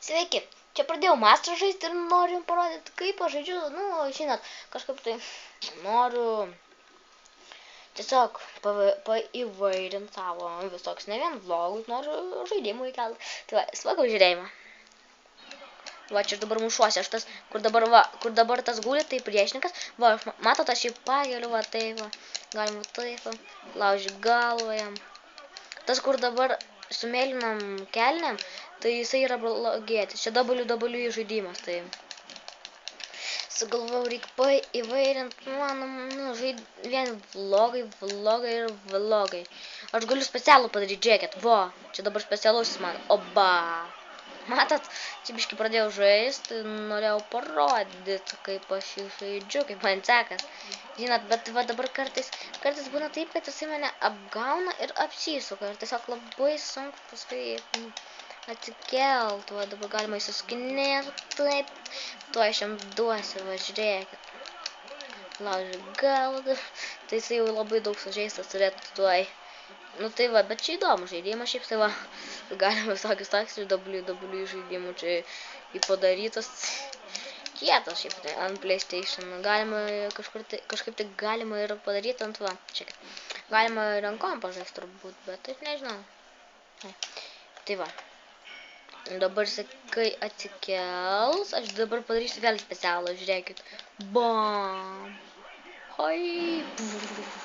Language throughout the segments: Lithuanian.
Sveiki, čia pradėjau Master žaisti ir noriu jums parodyti, kaip aš žaidžiu, žinot, kažkaip tai noriu tiesiog paįvairinti savo visoks, ne vien vlogus, noriu žaidimų įkelti. Tai va, svagau žiūrėjimą. Va, čia aš dabar mušuosi, aš tas, kur dabar tas guli, tai priešininkas. Va, matot, aš jį pageliu, va, taip, va, galima taip, va, lauži galvą jam. Tas, kur dabar su mėlynam kelniam, tai jisai yra blogėtis. Čia WWE žaidimas, tai sugalvojau, reikia paįvairinti, vien vlogai ir vlogai. Aš galiu specialų padaryti, žiūrėkit, va, čia dabar specialusis man, oba. Matot, čia biškai pradėjau žaisti, norėjau parodyti, kaip aš jį žaidžiu, kaip man sekas. Žinot, bet va dabar kartais būna taip, kad jisai mane apgauna ir apsisuka. Ir tiesiog labai sunku paskui atsikelt. Va dabar galima įsiskinėti, taip. Tuo aš jam duosiu, va žiūrėkit. Lauži galvą. Tai jisai jau labai daug sužeistas turėtų tuoj. Nu tai va, bet čia įdomu žaidimas, šiaip tai va, galima visokius taksius WWE žaidimų čia padarytas. Kietas šiaip tai ant PlayStation, galima kažkaip tai galima ir padaryti ant va, čia galima ir ant kompo žaisti turbūt, bet aš nežinau. Tai va, dabar kai atsikels, aš dabar padarysiu vėl specialą, žiūrėkit, bam. Oi,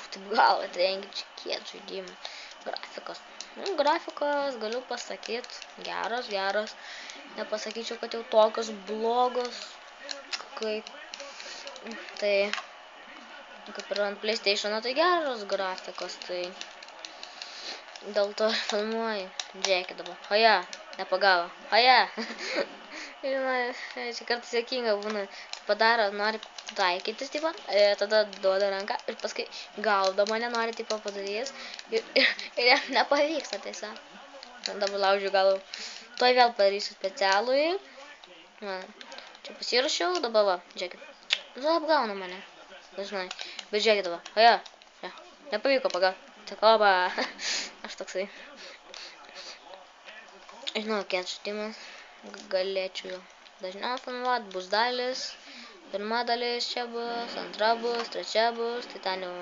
taip galva trenkia, čia kiet žaidimai. Grafikas. Grafikas, galiu pasakyti, geras. Nepasakyčiau, kad jau tokios blogos, kaip ir ant PlayStation, tai geros grafikos, tai dėl to filmuoju. Žiūrėkit dabar. Oja, nepagavo. Oja. Čia kartais juokinga būna, padaro, nori taikytis, tipo, tada duoda ranką ir paskui gaudo mane, nori, tipo, padarys ir jam nepavyksta tiesiog. Dabar laužiu galvą. Tuoj vėl padarysiu specialųjį. Čia pasirašiau, dabar va, žiūrėkit. Nu, apgauna mane, dažnai. Bet žiūrėkit dabar, oja, nepavyko pagauti. Tik oba, aš toksai. Žinau, kiek žaidimas. Galėčiau dažniau filmuoti, bus dalis, pirma dalis čia bus, antra bus, trečia bus, tai ten jau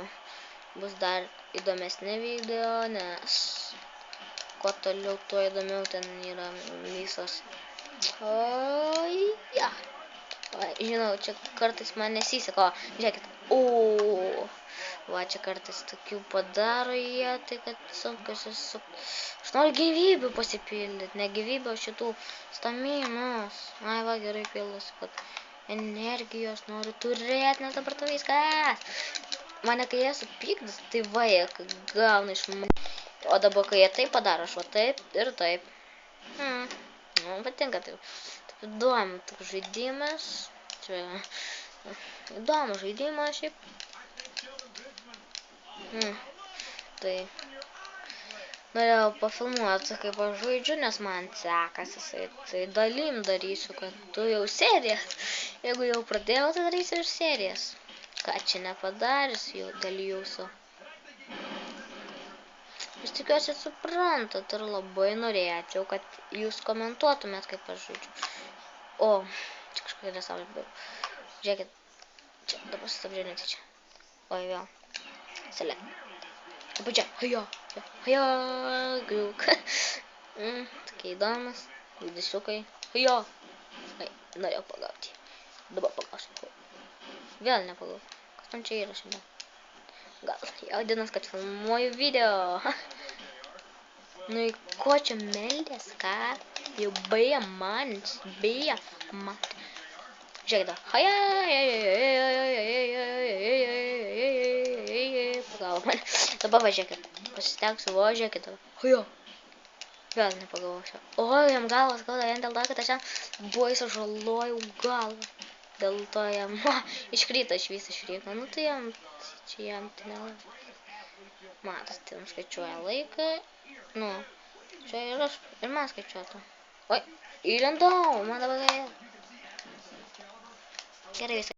bus dar įdomesni video, nes kuo toliau, tuo įdomiau ten yra visos. Ja. Žinau, čia kartais man nesiseka, žiūrėkit, va čia kartais tokių padaro jie, tai kad sunkas esu. Aš noriu gyvybių pasipildyti, ne gyvybę, o šitų staminos. Ai va, gerai pildosi, kad energijos noriu turėti, nes dabar to viskas. Mane kai jie supykdys, tai va, jie gauna iš mane. O dabar kai jie taip padaro, aš va taip ir taip. Man patinka taip. Taip įdomu, toks žaidimas. Čia įdomu žaidimas šiaip. Tai norėjau pafilmuoti, kaip aš žaidžiu, nes man sekasi. Tai dalim darysiu, kad tu jau serijas. Jeigu jau pradėjau, tai darysiu ir serijas. Ką čia nepadarys jau dėl jūsų. Aš tikiuosi suprantat ir labai norėčiau, kad jūs komentuotumėt, kaip aš žaidžiu. O, čia kažkokia nesąmonė buvo. Žiūrėkit, čia dabar sustabdžiu čia. Oi, vėl. Select. Dabar čia, haja, griuk. Tokie įdomus, judesiukai, haja. Ai, norėjau pagauti. Dabar pagausiu. Vėl nepagau. Kas man čia yra šiandien? Gal jaudinas, kad filmuoju video. Nu, į ko čia meldės, ką? Jau beje man. Žiūrėk da. Pagavo man. Dabar važiuokit. Pasistengsiu, važiuokit. Vėl nepagavosiu. O, jam galvas skauda vien dėl to, kad aš jam baisiai žalojau galvą. Dėl to jam iškrito iš viso šrifto. Nu tai jam, čia jam tai nelabai. Matas, tai jam skaičiuoja laiką. Nu, čia ir aš, ir man skaičiuotų. Oi, įlindau, man dabar gerai. Gerai visą.